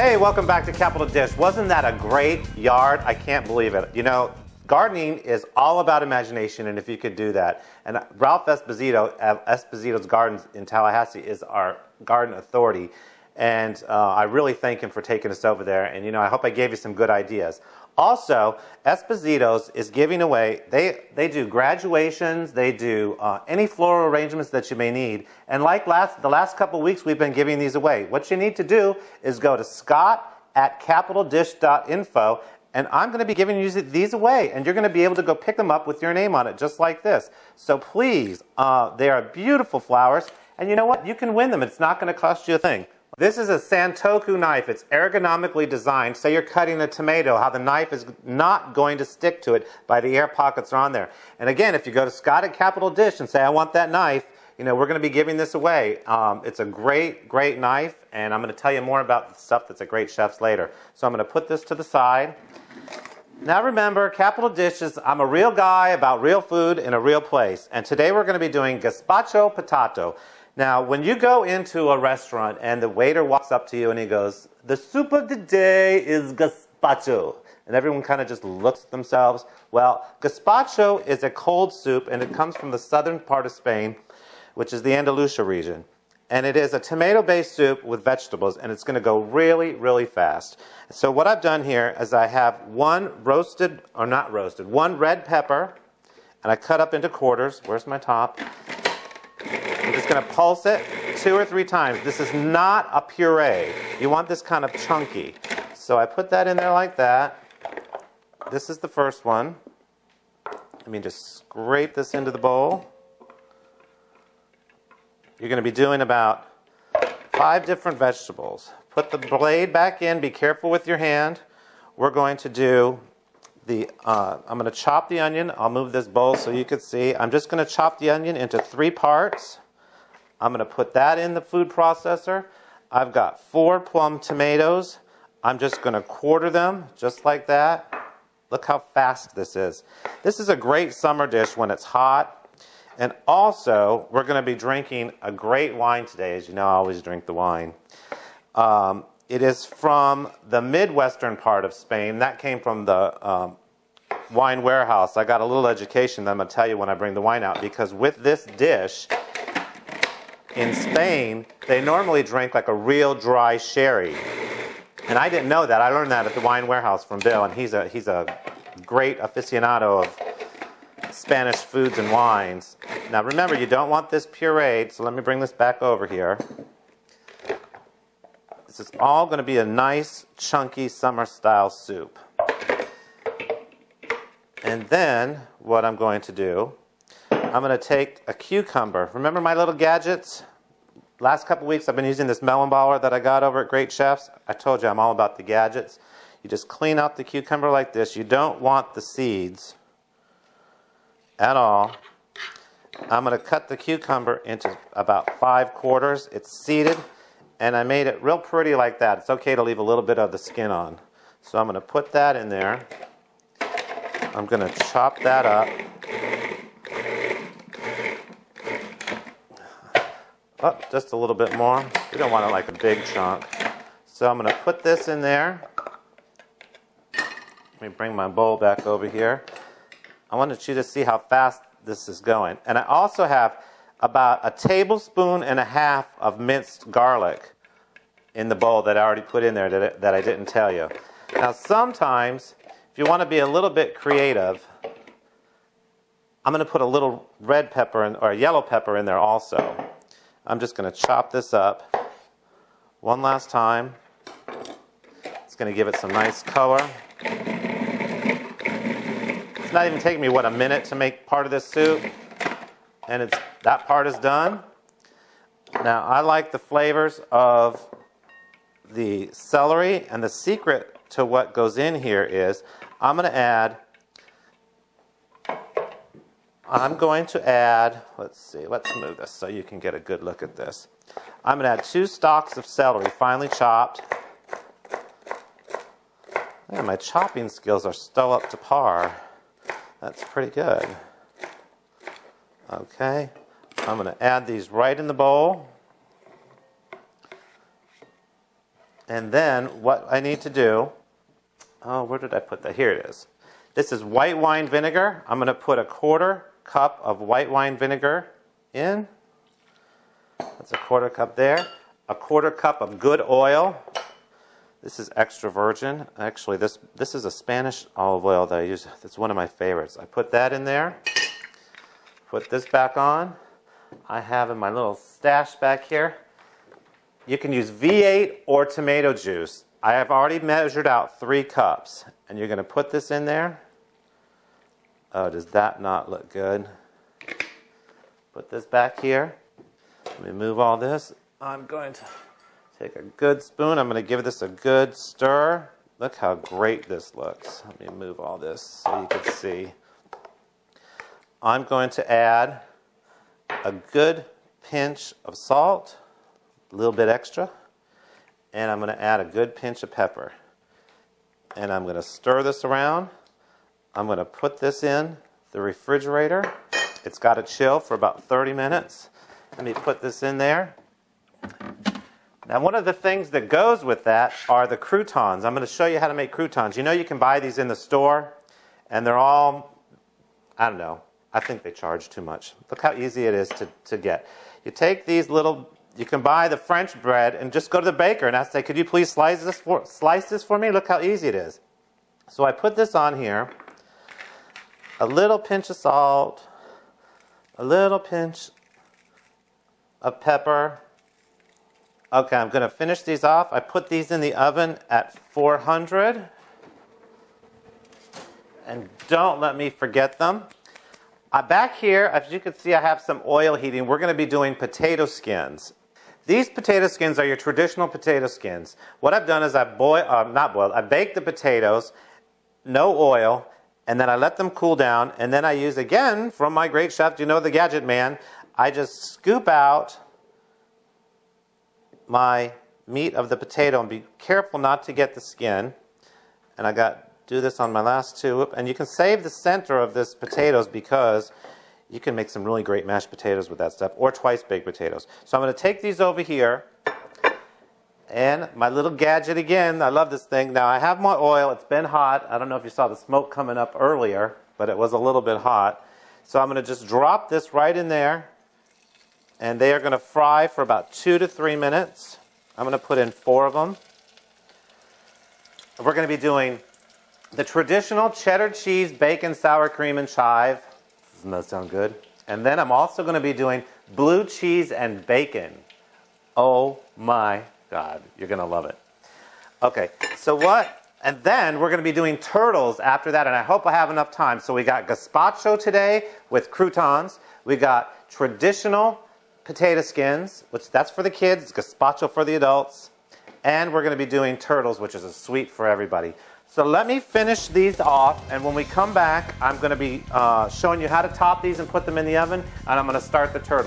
Hey, welcome back to Capital Dish. Wasn't that a great yard? I can't believe it. You know, gardening is all about imagination, and if you could do that. And Ralph Esposito at Esposito's Gardens in Tallahassee is our garden authority. And I really thank him for taking us over there. And, you know, I hope I gave you some good ideas. Also, Esposito's is giving away, they do graduations, they do any floral arrangements that you may need. And like the last couple weeks, we've been giving these away. What you need to do is go to scott@capitaldish.info, and I'm going to be giving you these away. And you're going to be able to go pick them up with your name on it, just like this. So please, they are beautiful flowers. And you know what? You can win them. It's not going to cost you a thing. This is a Santoku knife. It's ergonomically designed. Say you're cutting a tomato, how the knife is not going to stick to it by the air pockets are on there. And again, if you go to Scott at Capital Dish and say, I want that knife, you know, we're going to be giving this away. It's a great, great knife, and I'm going to tell you more about the stuff that's at Great Chefs later. So I'm going to put this to the side. Now remember, Capital Dish is, I'm a real guy about real food in a real place. And today we're going to be doing gazpacho potato. Now, when you go into a restaurant and the waiter walks up to you and he goes, the soup of the day is gazpacho. And everyone kind of just looks at themselves. Well, gazpacho is a cold soup, and it comes from the southern part of Spain, which is the Andalusia region. And it is a tomato-based soup with vegetables, and it's going to go really, really fast. So what I've done here is I have one red pepper, and I cut up into quarters. Where's my top? I'm just going to pulse it 2 or 3 times. This is not a puree. You want this kind of chunky. So I put that in there like that. This is the first one. Let me just scrape this into the bowl. You're going to be doing about 5 different vegetables. Put the blade back in. Be careful with your hand. We're going to do I'm going to chop the onion. I'll move this bowl so you can see. I'm just going to chop the onion into 3 parts. I'm going to put that in the food processor. I've got 4 plum tomatoes. I'm just going to quarter them just like that. Look how fast this is. This is a great summer dish when it's hot. And also, we're going to be drinking a great wine today. As you know, I always drink the wine. It is from the Midwestern part of Spain. That came from the wine warehouse. I got a little education that I'm going to tell you when I bring the wine out, because with this dish, in Spain, they normally drink like a real dry sherry. And I didn't know that. I learned that at the wine warehouse from Bill, and he's a great aficionado of Spanish foods and wines. Now remember, you don't want this pureed, so let me bring this back over here. This is all going to be a nice, chunky, summer-style soup. And then, what I'm going to do, I'm going to take a cucumber. Remember my little gadgets? Last couple weeks, I've been using this melon baller that I got over at Great Chefs. I told you I'm all about the gadgets. You just clean out the cucumber like this. You don't want the seeds at all. I'm going to cut the cucumber into about 5 quarters. It's seeded. And I made it real pretty like that. It's okay to leave a little bit of the skin on. So I'm going to put that in there. I'm going to chop that up. Oh, just a little bit more. We don't want it like a big chunk. So I'm going to put this in there. Let me bring my bowl back over here. I wanted you to see how fast this is going. And I also have about 1.5 tablespoons of minced garlic in the bowl that I already put in there that I didn't tell you. Now sometimes, if you want to be a little bit creative, I'm going to put a little red pepper or a yellow pepper in there also. I'm just going to chop this up one last time. It's going to give it some nice color. It's not even taking me, what, a minute to make part of this soup? And that part is done. Now, I like the flavors of the celery, and the secret to what goes in here is I'm going to add, let's see, let's move this so you can get a good look at this. I'm going to add 2 stalks of celery, finely chopped. Man, my chopping skills are still up to par. That's pretty good. Okay, I'm going to add these right in the bowl. And then what I need to do, oh, where did I put that? Here it is. This is white wine vinegar. I'm going to put a 1/4 cup of white wine vinegar in. That's a 1/4 cup there. A 1/4 cup of good oil. This is extra virgin. Actually, this is a Spanish olive oil that I use. It's one of my favorites. I put that in there. Put this back on. I have in my little stash back here. You can use V8 or tomato juice. I have already measured out 3 cups. And you're going to put this in there. Oh, does that not look good? Put this back here. Let me move all this. I'm going to take a good spoon. I'm going to give this a good stir. Look how great this looks. Let me move all this so you can see. I'm going to add a good pinch of salt, a little bit extra, and I'm going to add a good pinch of pepper. And I'm going to stir this around. I'm going to put this in the refrigerator. It's got to chill for about 30 minutes. Let me put this in there. Now, one of the things that goes with that are the croutons. I'm going to show you how to make croutons. You know you can buy these in the store, and they're all, I don't know, I think they charge too much. Look how easy it is to get. You take these little, you can buy the French bread and just go to the baker and ask, say, could you please slice this for me? Look how easy it is. So I put this on here, a little pinch of salt, a little pinch of pepper. Okay, I'm going to finish these off. I put these in the oven at 400. And don't let me forget them. Back here, as you can see, I have some oil heating. We're going to be doing potato skins. These potato skins are your traditional potato skins. What I've done is I baked the potatoes, no oil, and then I let them cool down, and then I use, again, from my great chef, you know, the Gadget Man, I just scoop out my meat of the potato and be careful not to get the skin. And I do this on my last 2. And you can save the center of this potatoes because you can make some really great mashed potatoes with that stuff, or twice baked potatoes. So I'm going to take these over here. And my little gadget again, I love this thing. Now I have my oil, it's been hot. I don't know if you saw the smoke coming up earlier, but it was a little bit hot. So I'm going to just drop this right in there. And they are going to fry for about 2 to 3 minutes. I'm going to put in 4 of them. We're going to be doing the traditional cheddar cheese, bacon, sour cream, and chive. Doesn't that sound good? And then I'm also going to be doing blue cheese and bacon. Oh my God, you're going to love it. Okay, so what? And then we're going to be doing turtles after that, and I hope I have enough time. So we got gazpacho today with croutons. We got traditional potato skins, which that's for the kids, gazpacho for the adults, and we're going to be doing turtles, which is a sweet for everybody. So let me finish these off, and when we come back, I'm going to be showing you how to top these and put them in the oven, and I'm going to start the turtles.